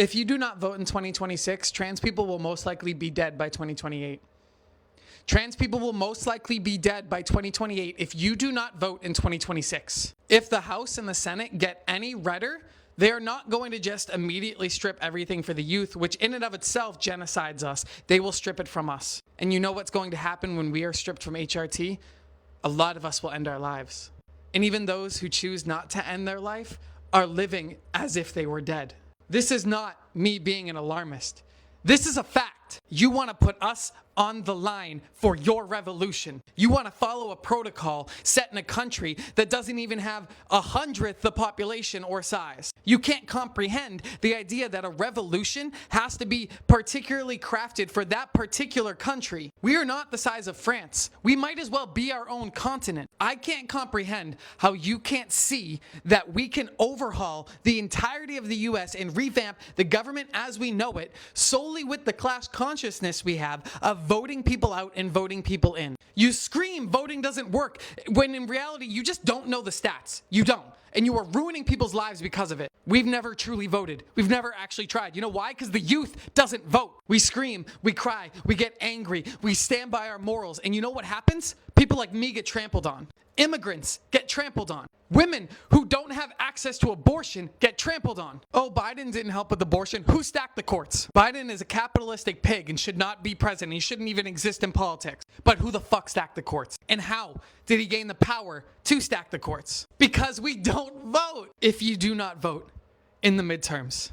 If you do not vote in 2026, trans people will most likely be dead by 2028. Trans people will most likely be dead by 2028 if you do not vote in 2026. If the House and the Senate get any redder, they are not going to just immediately strip everything for the youth, which in and of itself genocides us. They will strip it from us. And you know what's going to happen when we are stripped from HRT? A lot of us will end our lives. And even those who choose not to end their life are living as if they were dead. This is not me being an alarmist. This is a fact. You want to put us on the line for your revolution. You want to follow a protocol set in a country that doesn't even have 100th the population or size. You can't comprehend the idea that a revolution has to be particularly crafted for that particular country. We are not the size of France. We might as well be our own continent. I can't comprehend how you can't see that we can overhaul the entirety of the US and revamp the government as we know it solely with the class consciousness we have of voting people out and voting people in. You scream voting doesn't work when in reality you just don't know the stats. You don't. And you are ruining people's lives because of it. We've never truly voted. We've never actually tried. You know why? Because the youth doesn't vote. We scream, we cry, we get angry, we stand by our morals. And you know what happens? People like me get trampled on. Immigrants get trampled on. Women who don't have access to abortion get trampled on. Oh, Biden didn't help with abortion. Who stacked the courts? Biden is a capitalistic pig and should not be president. He shouldn't even exist in politics. But who the fuck stacked the courts? And how did he gain the power to stack the courts? Because we don't vote. If you do not vote in the midterms,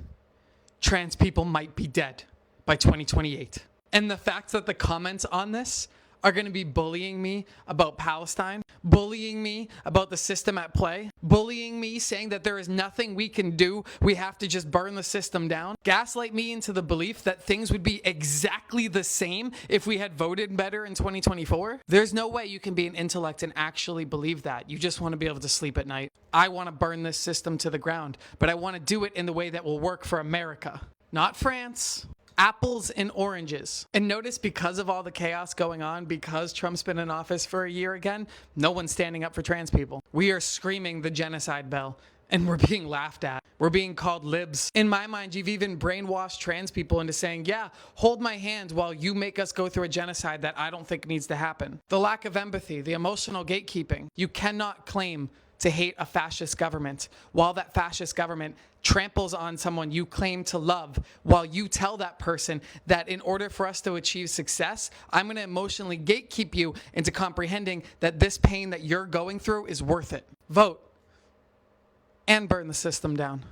trans people might be dead by 2028. And the fact that the comments on this are going to be bullying me about Palestine, bullying me about the system at play, bullying me saying that there is nothing we can do, we have to just burn the system down, gaslight me into the belief that things would be exactly the same if we had voted better in 2024. There's no way you can be an intellect and actually believe that. You just want to be able to sleep at night. I want to burn this system to the ground, but I want to do it in the way that will work for America, not France. Apples and oranges. And notice because of all the chaos going on, because Trump's been in office for a year again, no one's standing up for trans people. We are screaming the genocide bell and we're being laughed at. We're being called libs. In my mind, you've even brainwashed trans people into saying, yeah, hold my hand while you make us go through a genocide that I don't think needs to happen. The lack of empathy, the emotional gatekeeping. You cannot claim to hate a fascist government while that fascist government tramples on someone you claim to love, while you tell that person that in order for us to achieve success, I'm going to emotionally gatekeep you into comprehending that this pain that you're going through is worth it. Vote and burn the system down.